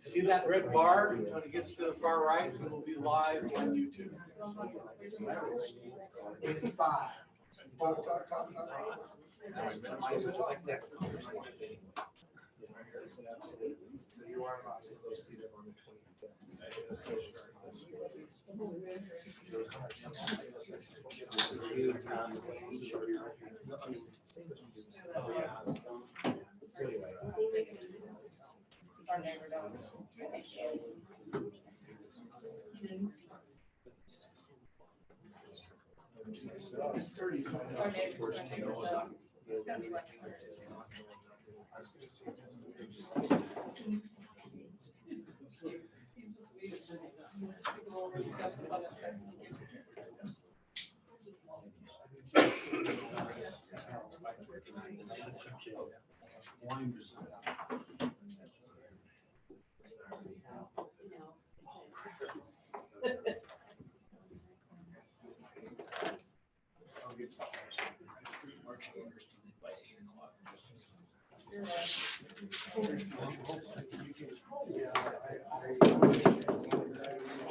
See that red bar? When it gets to the far right, it will be live on YouTube. 85.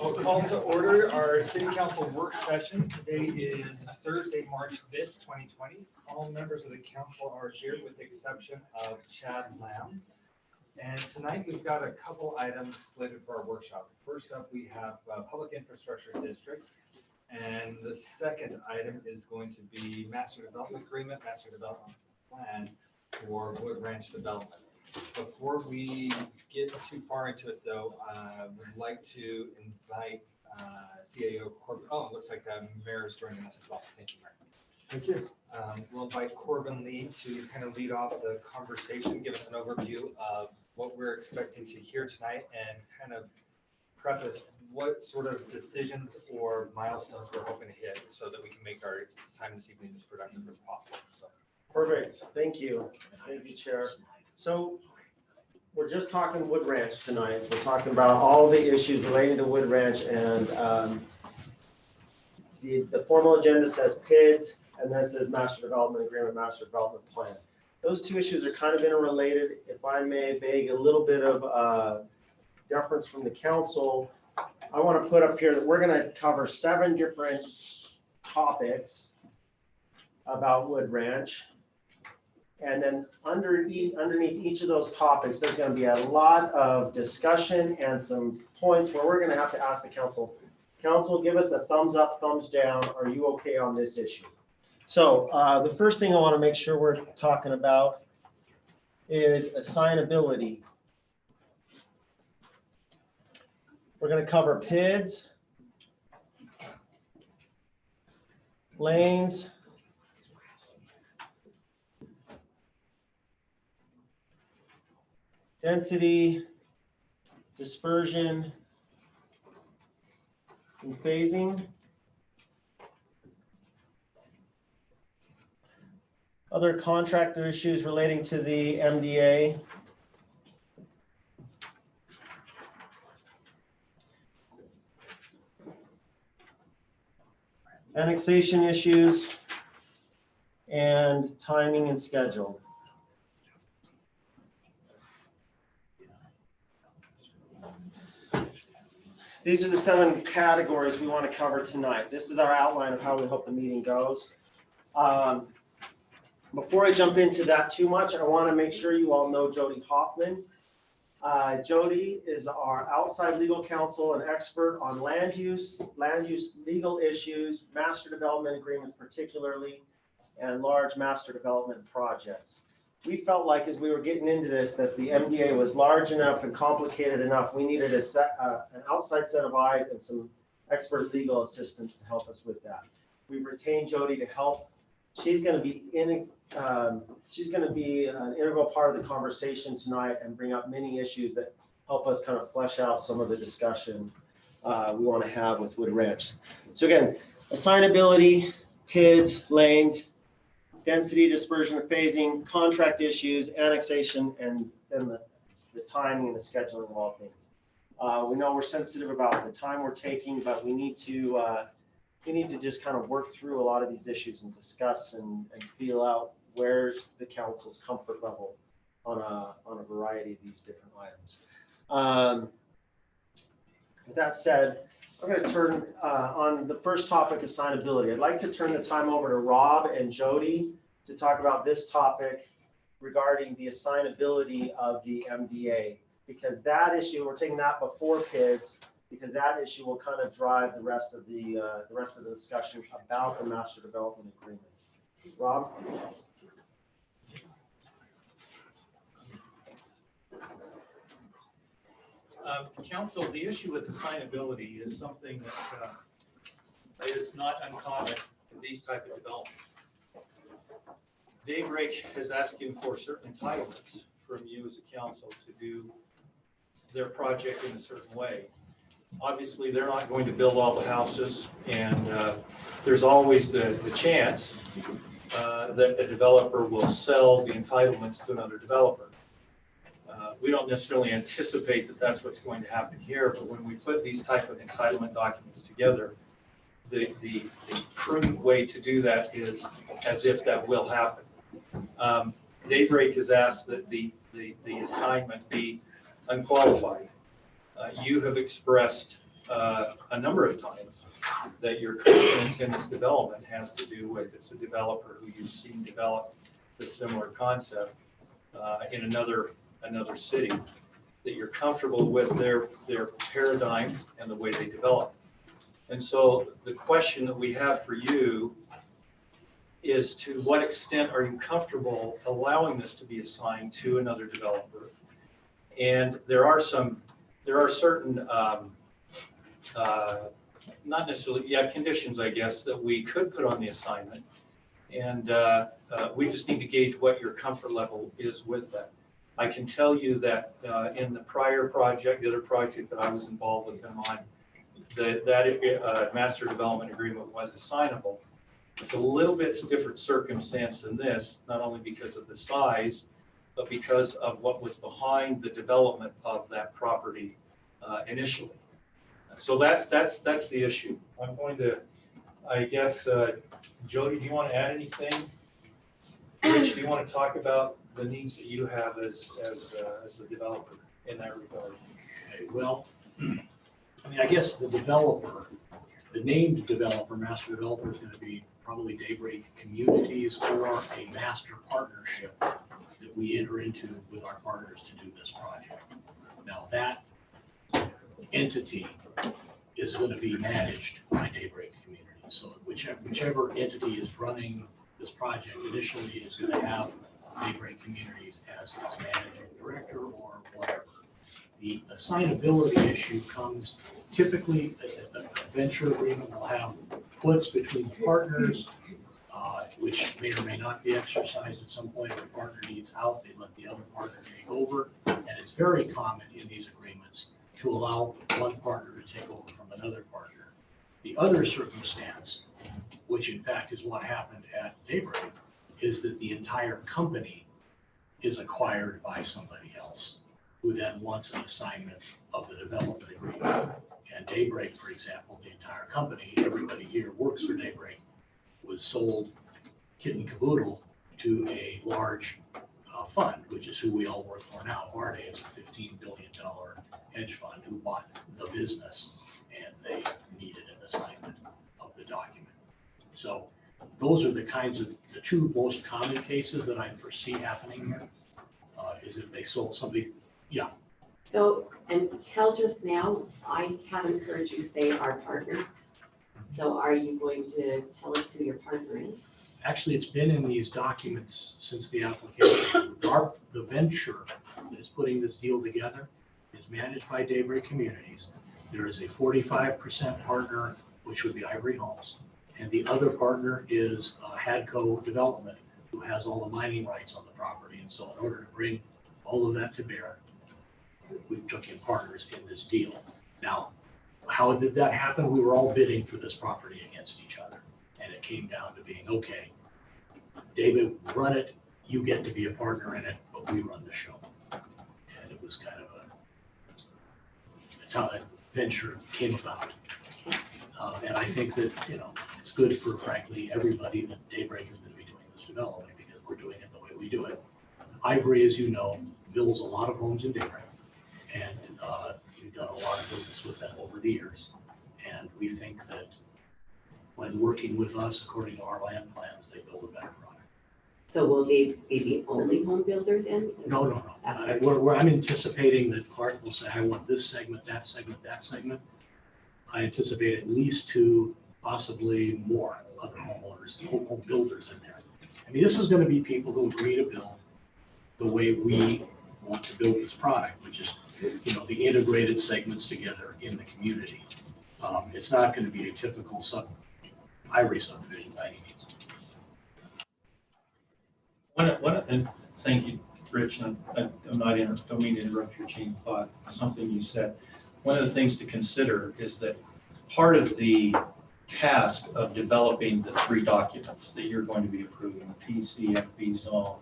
We'll call to order our city council work session. Today is Thursday, March 5th, 2020. All members of the council are here with the exception of Chad Lamb. And tonight we've got a couple items slated for our workshop. First up, we have public infrastructure districts. And the second item is going to be master development agreement, master development plan for Wood Ranch development. Before we get too far into it though, I would like to invite CAO Corbin. Oh, it looks like Mayor is joining us as well. Thank you, Mayor. Thank you. We'll invite Corbin Lee to kind of lead off the conversation, give us an overview of what we're expecting to hear tonight and kind of preface what sort of decisions or milestones we're hoping to hit so that we can make our time this evening as productive as possible. So. Perfect. Thank you. Thank you, Chair. So we're just talking Wood Ranch tonight. We're talking about all the issues relating to Wood Ranch, and the formal agenda says PIDs and then it says Master Development Agreement, Master Development Plan. Those two issues are kind of interrelated. If I may beg a little bit of deference from the council, I want to put up here that we're going to cover 7 different topics about Wood Ranch. And then underneath each of those topics, there's going to be a lot of discussion and some points where we're going to have to ask the council, give us a thumbs up, thumbs down. Are you okay on this issue? So the first thing I want to make sure we're talking about is assignability. We're going to cover PIDs, lanes, density, dispersion, and phasing. Other contractor issues relating to the MDA. Annexation issues and timing and schedule. These are the 7 categories we want to cover tonight. This is our outline of how we hope the meeting goes. Before I jump into that too much, I want to make sure you all know Jody Hoffman. Jody is our outside legal counsel and expert on land use legal issues, master development agreements particularly, and large master development projects. We felt like as we were getting into this that the MDA was large enough and complicated enough. We needed an outside set of eyes and some expert legal assistance to help us with that. We've retained Jody to help. She's going to be an integral part of the conversation tonight and bring up many issues that help us kind of flesh out some of the discussion we want to have with Wood Ranch. So again, assignability, PIDs, lanes, density, dispersion, and phasing, contract issues, annexation, and then the timing and the scheduling of all things. We know we're sensitive about the time we're taking, but we need to just kind of work through a lot of these issues and discuss and feel out where's the council's comfort level on a variety of these different items. With that said, I'm going to turn on the first topic, assignability. I'd like to turn the time over to Rob and Jody to talk about this topic regarding the assignability of the MDA, because that issue, we're taking that before kids, because that issue will kind of drive the rest of the discussion about the master development agreement. Rob? Council, the issue with assignability is something that is not uncommon in these type of developments. Daybreak is asking for certain entitlements from you as a council to do their project in a certain way. Obviously, they're not going to build all the houses, and there's always the chance that a developer will sell the entitlements to another developer. We don't necessarily anticipate that that's what's going to happen here, but when we put these type of entitlement documents together, the prudent way to do that is as if that will happen. Daybreak has asked that the assignment be unqualified. You have expressed a number of times that your confidence in this development has to do with it's a developer who you've seen develop a similar concept in another city, that you're comfortable with their paradigm and the way they develop. And so the question that we have for you is, to what extent are you comfortable allowing this to be assigned to another developer? And there are certain not necessarily conditions, I guess, that we could put on the assignment, and we just need to gauge what your comfort level is with that. I can tell you that in the prior project, the other project that I was involved with them on, that master development agreement was assignable. It's a little bit different circumstance than this, not only because of the size, but because of what was behind the development of that property initially. So that's the issue. I'm going to, I guess, Jody, do you want to add anything? Rich, do you want to talk about the needs that you have as a developer in that regard? Okay, well, I mean, I guess the developer, the named developer, master developer, is going to be probably Daybreak Communities or a master partnership that we enter into with our partners to do this project. Now, that entity is going to be managed by Daybreak Communities. So whichever entity is running this project initially is going to have Daybreak Communities as its managing director or whatever. The assignability issue comes typically, a venture agreement will have puts between partners, which may or may not be exercised at some point. If the partner needs out, they let the other partner take over. And it's very common in these agreements to allow one partner to take over from another partner. The other circumstance, which in fact is what happened at Daybreak, is that the entire company is acquired by somebody else who then wants an assignment of the development agreement. And Daybreak, for example, the entire company, everybody here works for Daybreak, was sold kit and caboodle to a large fund, which is who we all work for now. Varde is a $15 billion hedge fund who bought the business, and they needed an assignment of the document. So those are the two most common cases that I foresee happening here, is if they sold somebody. Yeah. So, until just now, I haven't heard you say our partners. So are you going to tell us who your partner is? Actually, it's been in these documents since the application. The venture that is putting this deal together is managed by Daybreak Communities. There is a 45% partner, which would be Ivory Homes. And the other partner is Hadco Development, who has all the mining rights on the property. And so in order to bring all of that to bear, we took in partners in this deal. Now, how did that happen? We were all bidding for this property against each other. And it came down to being, okay, David, run it, you get to be a partner in it, but we run the show. And it was kind of that's how that venture came about. And I think that, it's good for, frankly, everybody that Daybreak is going to be doing this development, because we're doing it the way we do it. Ivory, as you know, builds a lot of homes in Daybreak. And we've done a lot of business with them over the years. And we think that when working with us, according to our land plans, they build a better product. So will they be the only home builder then? No. I'm anticipating that Clark will say, I want this segment, that segment, that segment. I anticipate at least 2, possibly more other homeowners, home builders in there. I mean, this is gonna be people who agree to build the way we want to build this product, which is, the integrated segments together in the community. It's not gonna be a typical highway subdivision by any means. And thank you, Rich, and don't mean to interrupt your chain of thought, something you said. One of the things to consider is that part of the task of developing the 3 documents that you're going to be approving, the PCFB zone,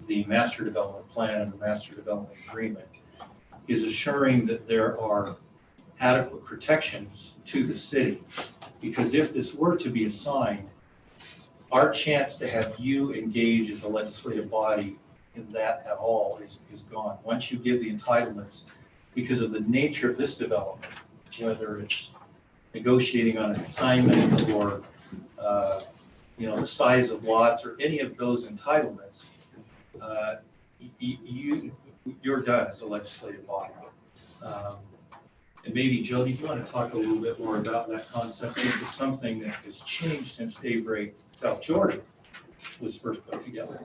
the master development plan, and the master development agreement, is assuring that there are adequate protections to the city. Because if this were to be assigned, our chance to have you engage as a legislative body in that at all is gone. Once you give the entitlements, because of the nature of this development, whether it's negotiating on an assignment or the size of lots or any of those entitlements, you're done as a legislative body. And maybe, Jody, do you want to talk a little bit more about that concept? This is something that has changed since Daybreak South Jordan was first put together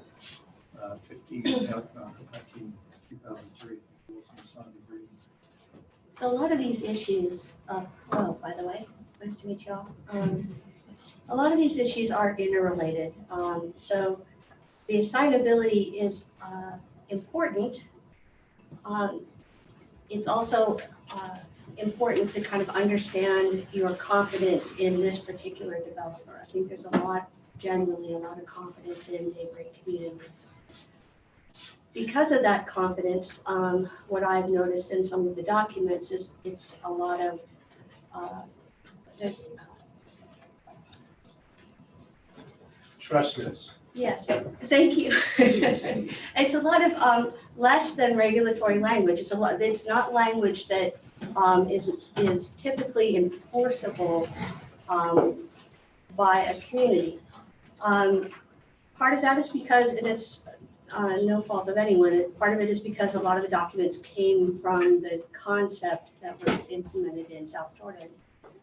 15 years ago, back in 2003. So a lot of these issues, by the way, it's nice to meet y'all. A lot of these issues are interrelated. So the assignability is important. It's also important to kind of understand your confidence in this particular developer. I think there's generally a lot of confidence in Daybreak communities. Because of that confidence, what I've noticed in some of the documents is it's a lot of Trust us. yes, thank you. It's a lot of less than regulatory language. It's not language that is typically enforceable by a community. Part of that is because, and it's no fault of anyone, part of it is because a lot of the documents came from the concept that was implemented in South Jordan.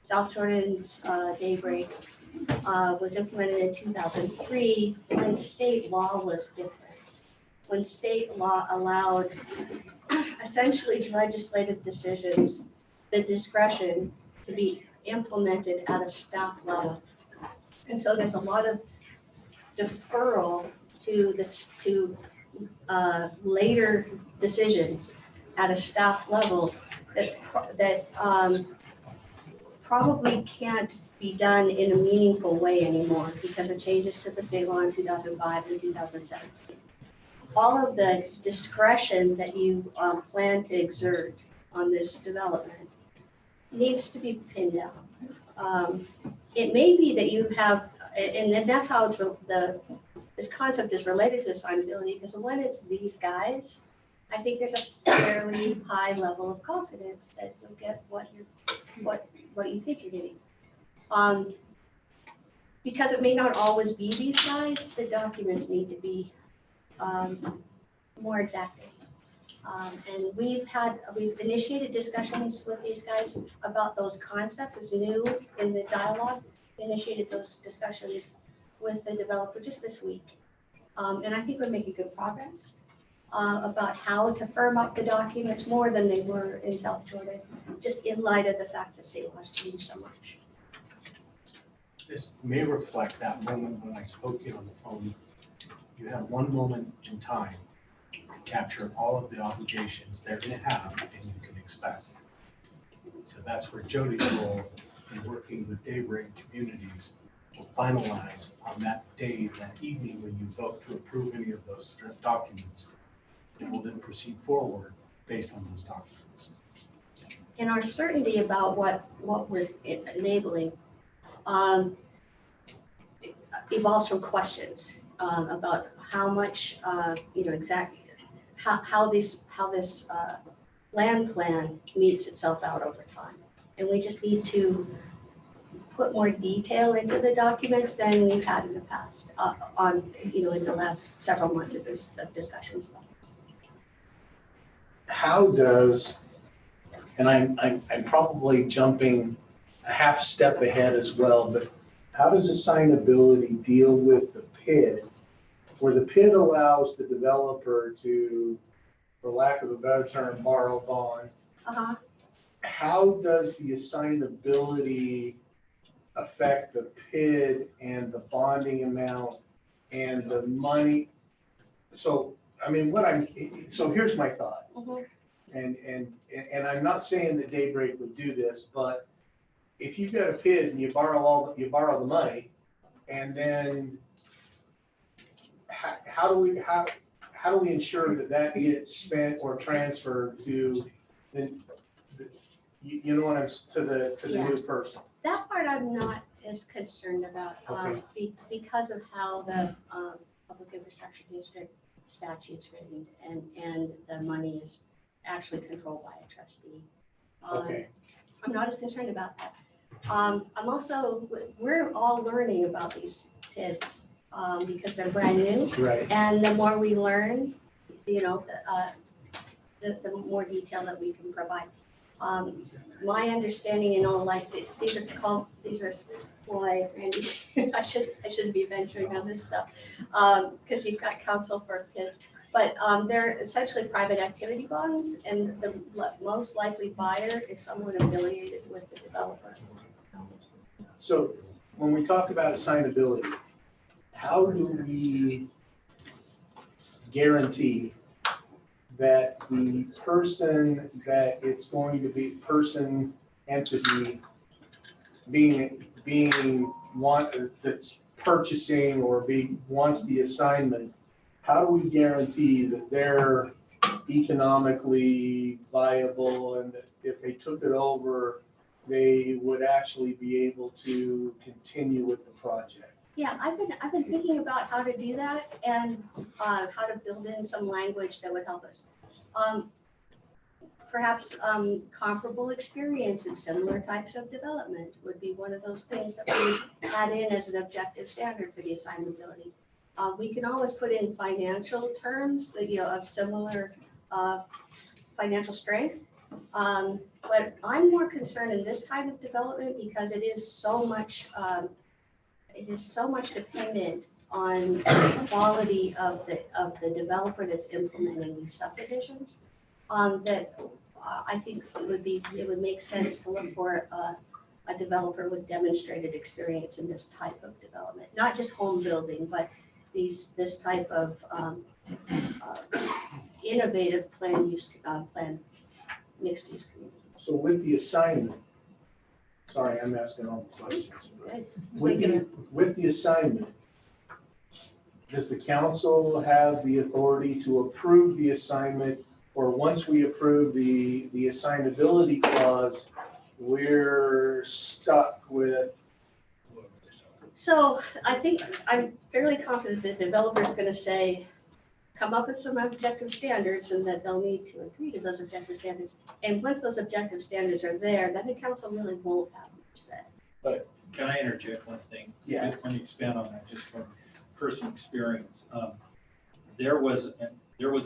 South Jordan's Daybreak was implemented in 2003 when state law was different. When state law allowed essentially legislative decisions, the discretion to be implemented at a staff level. And so there's a lot of deferral to later decisions at a staff level that probably can't be done in a meaningful way anymore because of changes to the state law in 2005 and 2017. All of the discretion that you plan to exert on this development needs to be pinned down. It may be that you have, and that's how this concept is related to assignability, because when it's these guys, I think there's a fairly high level of confidence that you'll get what you think you're getting. Because it may not always be these guys, the documents need to be more exacting. And we've initiated discussions with these guys about those concepts. It's new in the dialogue. We initiated those discussions with the developer just this week. And I think we're making good progress about how to firm up the documents more than they were in South Jordan, just in light of the fact that state law has changed so much. This may reflect that moment when I spoke to you on the phone. You have one moment in time to capture all of the obligations they're going to have and you can expect. So that's where Jody's role in working with Daybreak communities will finalize on that day, that evening, when you vote to approve any of those documents. It will then proceed forward based on those documents. And our certainty about what we're enabling evolves from questions about how much, exactly how this land plan meets itself out over time. And we just need to put more detail into the documents than we've had in the past, in the last several months of discussions about this. How does, and I'm probably jumping a half step ahead as well, but how does assignability deal with the PID? Where the PID allows the developer to, for lack of a better term, borrow bond. Uh-huh. How does the assignability affect the PID and the bonding amount and the money? So, I mean, so here's my thought. Mhm. And I'm not saying that Daybreak would do this, but if you've got a PID and you borrow the money, and then how do we ensure that gets spent or transferred to you know what I'm, to the new person? That part I'm not as concerned about, because of how the Public Infrastructure District statute's written and the money is actually controlled by a trustee. Okay. I'm not as concerned about that. We're all learning about these PIDs because they're brand new. Right. And the more we learn, the more detail that we can provide. My understanding, boy, Randy, I shouldn't be venturing on this stuff, because you've got counsel for PIDs. But they're essentially private activity bonds, and the most likely buyer is someone affiliated with the developer. So when we talk about assignability, how do we guarantee that the person that it's going to be, person, entity, that's purchasing or wants the assignment, how do we guarantee that they're economically viable and that if they took it over, they would actually be able to continue with the project? Yeah, I've been thinking about how to do that and how to build in some language that would help us. Perhaps comparable experience in similar types of development would be one of those things that we would add in as an objective standard for the assignability. We can always put in financial terms that, of similar financial strength. But I'm more concerned in this kind of development because it is so much dependent on the quality of the developer that's implementing these subdivisions. That I think it would make sense to look for a developer with demonstrated experience in this type of development, not just home building, but this type of innovative plan mixed use community. So with the assignment, sorry, I'm asking all the questions. With the assignment, does the council have the authority to approve the assignment? Or once we approve the assignability clause, we're stuck with? So I think I'm fairly confident the developer's gonna say, come up with some objective standards and that they'll need to agree to those objective standards. And once those objective standards are there, then the council really won't have much say. Can I interject one thing? Yeah. When you expand on that, just from personal experience. There was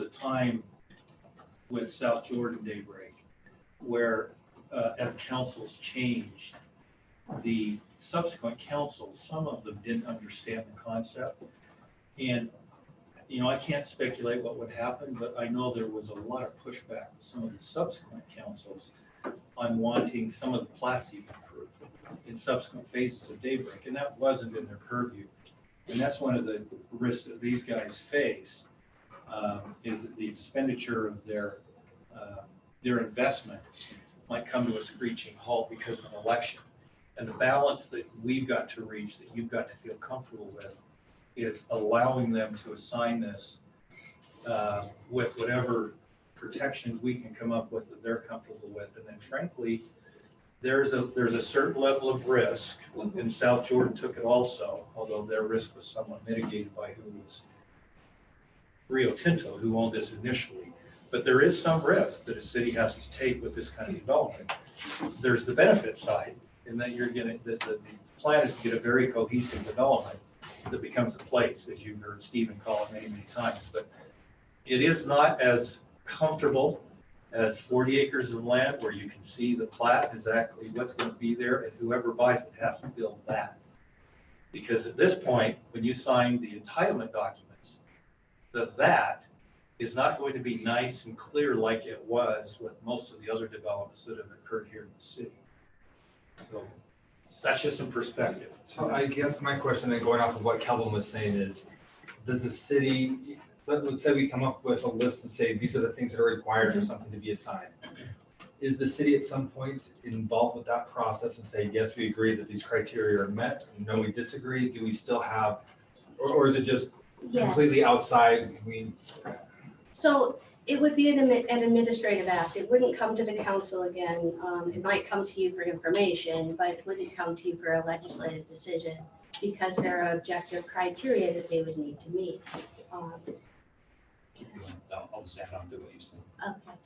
a time with South Jordan Daybreak where as councils changed, the subsequent councils, some of them didn't understand the concept. And, I can't speculate what would happen, but I know there was a lot of pushback with some of the subsequent councils on wanting some of the plats even approved in subsequent phases of Daybreak, and that wasn't in their purview. And that's one of the risks that these guys face, is that the expenditure of their investment might come to a screeching halt because of an election. And the balance that we've got to reach, that you've got to feel comfortable with, is allowing them to assign this with whatever protections we can come up with that they're comfortable with. And then frankly, there's a certain level of risk, and South Jordan took it also, although their risk was somewhat mitigated by who was Rio Tinto, who owned this initially. But there is some risk that a city has to take with this kind of development. There's the benefit side, in that you're getting, the plan is to get a very cohesive development that becomes a place, as you've heard Stephen call it many, many times. But it is not as comfortable as 40 acres of land where you can see the plat, exactly what's going to be there, and whoever buys it has to build that. Because at this point, when you sign the entitlement documents, that is not going to be nice and clear like it was with most of the other developments that have occurred here in the city. So that's just some perspective. So I guess my question, then going off of what Calvin was saying, is, does the city, let's say we come up with a list and say, these are the things that are required for something to be assigned. Is the city at some point involved with that process and say, yes, we agree that these criteria are met, no, we disagree? Do we still have, or is it just Yes. completely outside? So it would be an administrative act. It wouldn't come to the council again. It might come to you for information, but it wouldn't come to you for a legislative decision because there are objective criteria that they would need to meet. I'll just add on to what you said. Okay.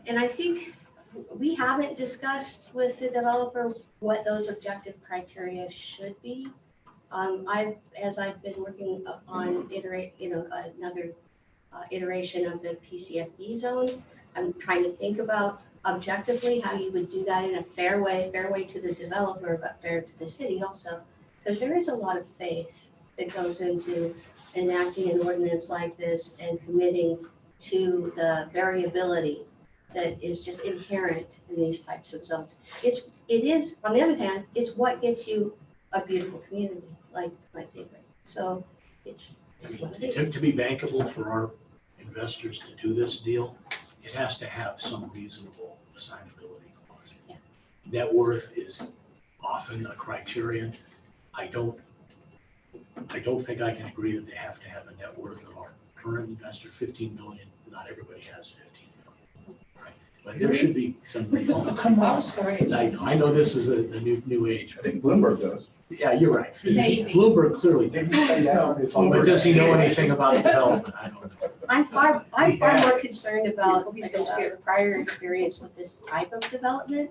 And I think we haven't discussed with the developer what those objective criteria should be. As I've been working on another iteration of the PCFB zone, I'm trying to think about objectively how you would do that in a fair way to the developer, but fair to the city also. Because there is a lot of faith that goes into enacting an ordinance like this and committing to the variability that is just inherent in these types of zones. It is, on the other hand, it's what gets you a beautiful community like Daybreak. So it's what it is. To be bankable for our investors to do this deal, it has to have some reasonable assignability clause. Yeah. Net worth is often a criterion. I don't think I can agree that they have to have a net worth of our current investor, 15 million. Not everybody has 15 million. Right? But there should be some reason. I know this is a new age. I think Bloomberg does. Yeah, you're right. Maybe. Bloomberg clearly Maybe did. spend that on his But does he know homework. anything about development? I don't know. I'm far more concerned about prior experience with this type of development,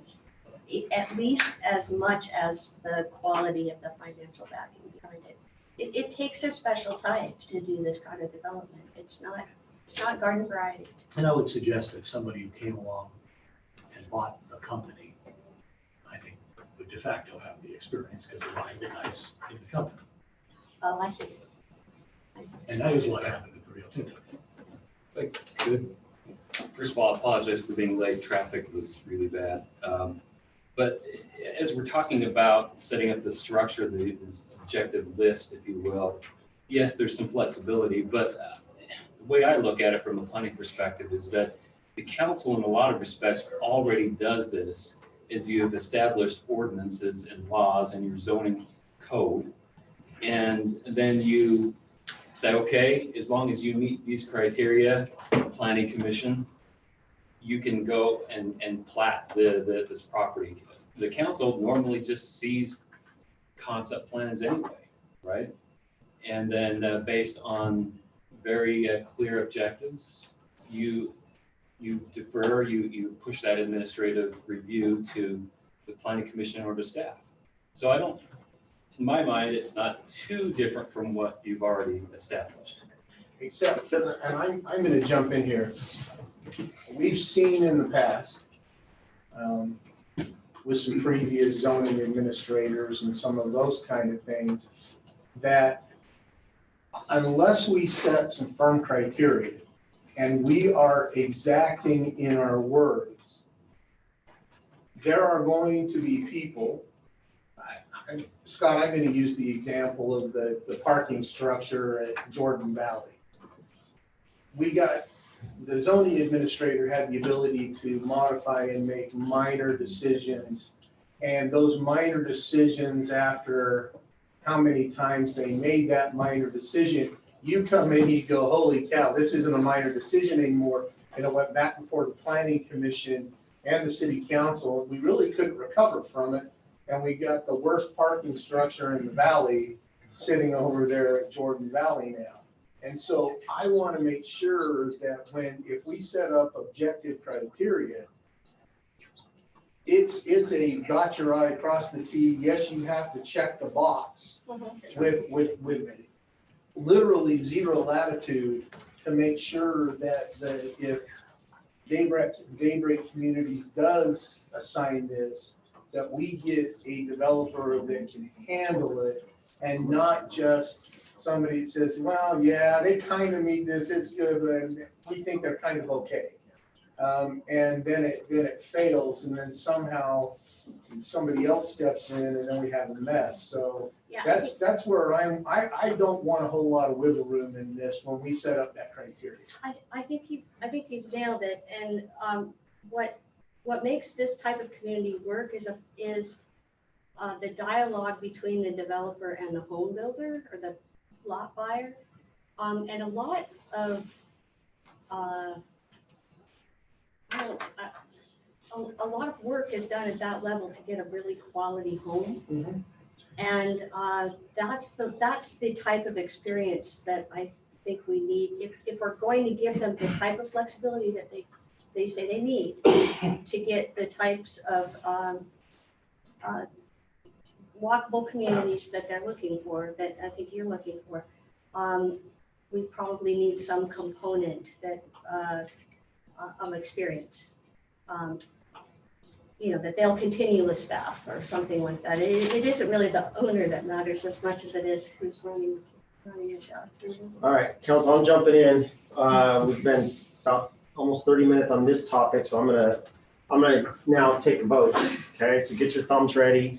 at least as much as the quality of the financial backing behind it. It takes a special type to do this kind of development. It's not garden variety. And I would suggest that somebody who came along and bought the company, I think, would de facto have the experience because they're buying the guys in the company. Oh, I see. And that is what happened with Rio Tinto. Good. First of all, I apologize for being late. Traffic was really bad. But as we're talking about setting up the structure, this objective list, if you will, yes, there's some flexibility, but the way I look at it from a planning perspective is that the council in a lot of respects already does this, is you have established ordinances and laws in your zoning code. And then you say, okay, as long as you meet these criteria, planning commission, you can go and plat this property. The council normally just sees concept plans anyway, right? And then based on very clear objectives, you defer, you push that administrative review to the planning commission or to staff. So I don't, in my mind, it's not too different from what you've already established. Except, and I'm gonna jump in here. We've seen in the past, with some previous zoning administrators and some of those kind of things, that unless we set some firm criteria and we are exacting in our words, there are going to be people, Scott, I'm going to use the example of the parking structure at Jordan Valley. The zoning administrator had the ability to modify and make minor decisions. And those minor decisions, after how many times they made that minor decision, you come in, you go, holy cow, this isn't a minor decision anymore. And it went back before the planning commission and the city council. We really couldn't recover from it. And we got the worst parking structure in the valley sitting over there at Jordan Valley now. And so I want to make sure that if we set up objective criteria, it's a dot your I, cross the T, yes, you have to check the box with literally zero latitude to make sure that if Daybreak Communities does assign this, that we get a developer that can handle it and not just somebody that says, well, yeah, they kind of meet this, it's good, but we think they're kind of okay. And then it fails, and then somehow somebody else steps in, and then we have a mess. So Yeah, that's where I don't want a whole lot of wiggle room in this when we set up that criteria. I think you've nailed it. And what makes this type of community work is the dialogue between the developer and the home builder or the lot buyer. And a lot of a lot of work is done at that level to get a really quality home. And that's the type of experience that I think we need. If we're going to give them the type of flexibility that they say they need to get the types of walkable communities that they're looking for, that I think you're looking for, we probably need some component that of experience. That they'll continue with staff or something like that. It isn't really the owner that matters as much as it is who's running the shop. All right, council, I'm jumping in. We've been about almost 30 minutes on this topic, so I'm gonna now take a vote. Okay, so get your thumbs ready.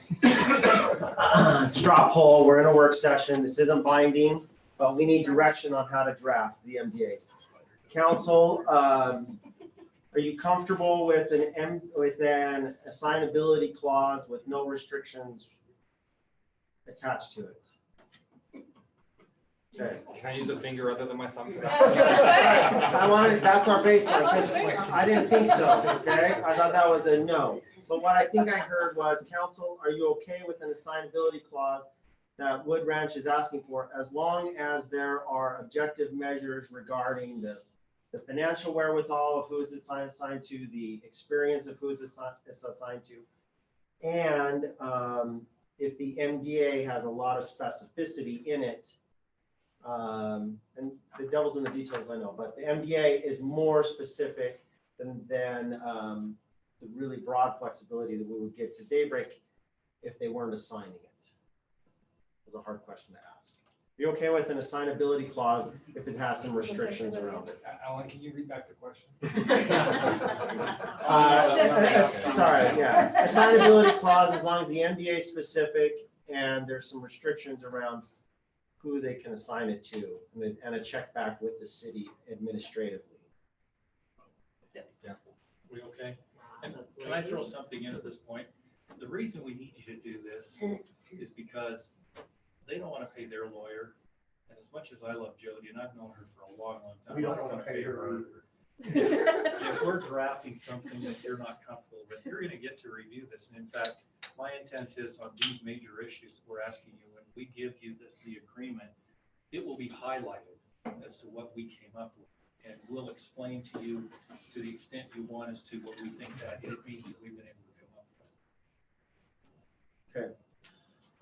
Straw poll, we're in a work session. This isn't binding, but we need direction on how to draft the MDA. Council, are you comfortable with an assignability clause with no restrictions attached to it? Okay. Can I use a finger other than my thumb for I was gonna say. That's our baseline, because I didn't think so, okay? I thought that was a no. But what I think I heard was, council, are you okay with an assignability clause that Wood Ranch is asking for, as long as there are objective measures regarding the financial wherewithal of who is assigned to, the experience of who is assigned to, and if the MDA has a lot of specificity in it, and the devil's in the details, I know, but the MDA is more specific than the really broad flexibility that we would get to Daybreak if they weren't assigning it. It was a hard question to ask. Are you okay with an assignability clause if it has some restrictions around it? Alan, can you read back the question? Sorry, yeah. Assignability clause, as long as the MDA is specific and there's some restrictions around who they can assign it to, and a check back with the city administratively. We okay? And can I throw something in at this point? The reason we need you to do this is because they don't want to pay their lawyer. And as much as I love Jody, and I've known her for a long, long time, We don't want to pay her either. If we're drafting something that you're not comfortable with, you're going to get to review this. And in fact, my intent is on these major issues that we're asking you, when we give you the agreement, it will be highlighted as to what we came up with. And we'll explain to you, to the extent you want us to, what we think that it means that we've been able to come up with. Okay.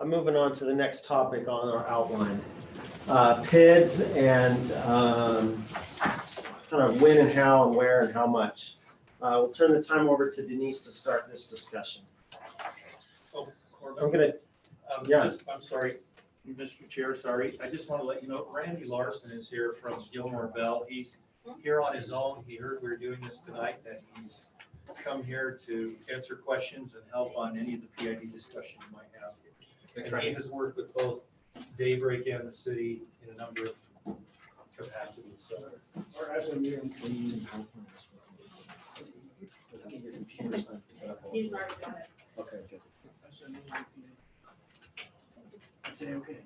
I'm moving on to the next topic on our outline. PIDs and kind of when and how and where and how much. We'll turn the time over to Denise to start this discussion. Oh, I'm Corbin, gonna, yeah. I'm sorry, Mr. Chair, sorry. I just want to let you know, Randy Larson is here from Gilmore Bell. He's here on his own. He heard we were doing this tonight, and he's come here to answer questions and help on any of the PID discussion you might have. And he has worked with both Daybreak and the city in a number of capacities, so. Or as a new employee. He's already got it. Okay, good. I'd say okay.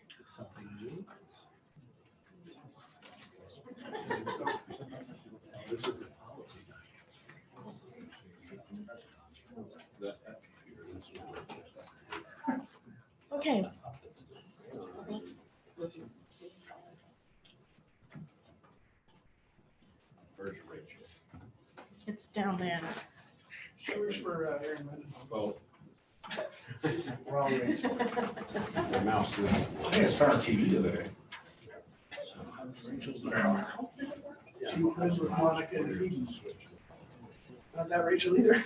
Is this something new? This is the policy document. Okay, Where's Rachel? it's down there. Yours for Aaron Mendenhall. Oh, Wrong Rachel. the mouse is. I think it's on TV the other day. Rachel's there. She lives with Monica and Phoebe. Not that Rachel either.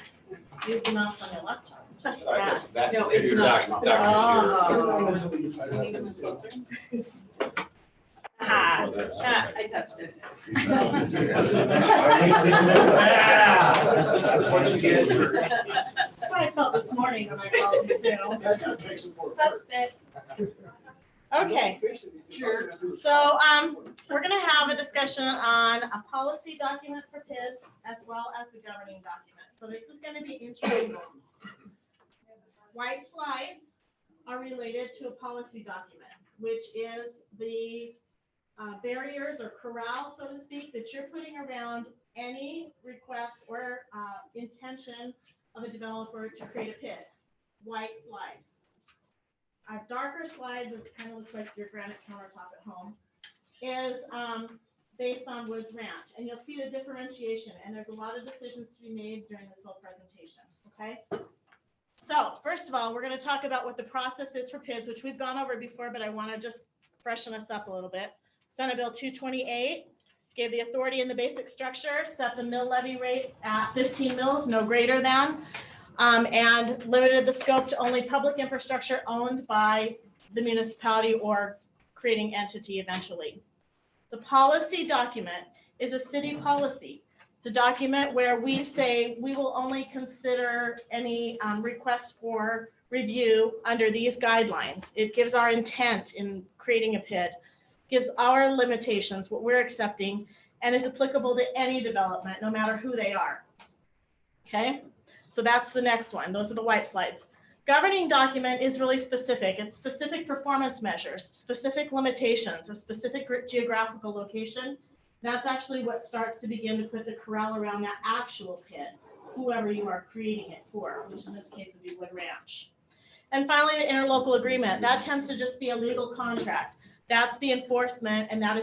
Use the mouse on your laptop. I guess that. No, it's you're not. talking about that Ah, I touched it. That's what you get. that's what I felt this morning when I called you too. That's how tech support Touched works. it. Okay, so, we're gonna have a discussion on a policy document for PIDs as well as the governing document. So this is gonna be intermingled. White slides are related to a policy document, which is the barriers or corral, so to speak, that you're putting around any request or intention of a developer to create a PID. White slides. A darker slide, which kind of looks like your granite countertop at home, is based on Woods Ranch. And you'll see the differentiation, and there's a lot of decisions to be made during this whole presentation, okay? So first of all, we're gonna talk about what the process is for PIDs, which we've gone over before, but I wanna just freshen us up a little bit. Senate Bill 228 gave the authority in the basic structure, set the mill levy rate at 15 mills, no greater than, and limited the scope to only public infrastructure owned by the municipality or creating entity eventually. The policy document is a city policy. It's a document where we say we will only consider any requests for review under these guidelines. It gives our intent in creating a PID, gives our limitations, what we're accepting, and is applicable to any development, no matter who they are. Okay? So that's the next one. Those are the white slides. Governing document is really specific. It's specific performance measures, specific limitations, a specific geographical location. That's actually what starts to begin to put the corral around that actual PID, whoever you are creating it for, which in this case would be Wood Ranch. And finally, the interlocal agreement. That tends to just be a legal contract. That's the enforcement, and that is